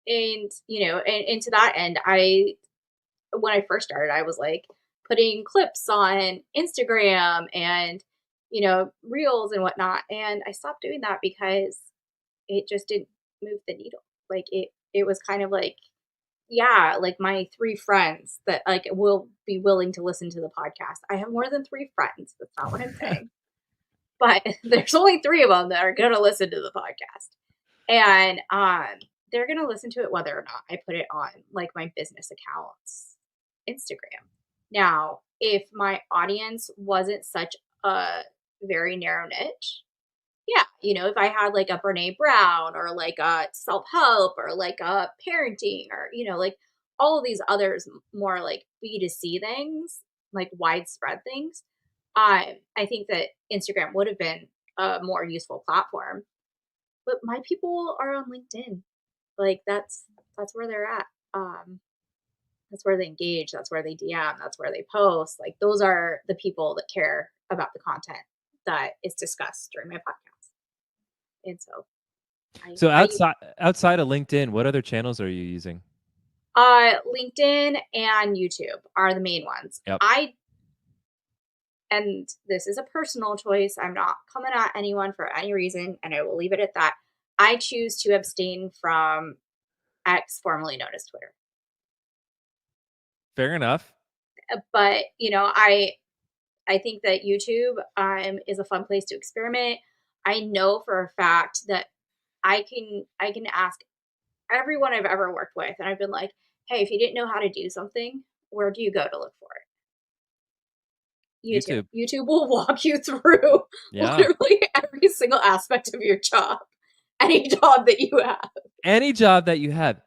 And, and to that end, when I first started, I was like putting clips on Instagram and, reels and whatnot. And I stopped doing that because it just didn't move the needle. Like it was kind of like, yeah, like my three friends that like will be willing to listen to the podcast. I have more than three friends. That's not what I'm saying. But there's only three of them that are going to listen to the podcast. And they're going to listen to it whether or not I put it on like my business account's Instagram. Now, if my audience wasn't such a very narrow niche, yeah, if I had like a Brene Brown or like a self help or like a parenting or, like all of these others more like B2C things, like widespread things, I think that Instagram would have been a more useful platform. But my people are on LinkedIn. Like that's where they're at. That's where they engage. That's where they DM. That's where they post. Like those are the people that care about the content that is discussed during my podcast. And so So I use outside of LinkedIn, what other channels are you using? LinkedIn and YouTube are the main ones. Yep. And this is a personal choice. I'm not coming at anyone for any reason, and I will leave it at that. I choose to abstain from X, formerly known as Twitter. Fair enough. But I think that YouTube is a fun place to experiment. I know for a fact that I can ask everyone I've ever worked with, and I've been like, hey, if you didn't know how to do something, where do you go to look for it? YouTube. YouTube. YouTube will walk you through Yeah. literally every single aspect of your job, any job that you have. Any job that you have.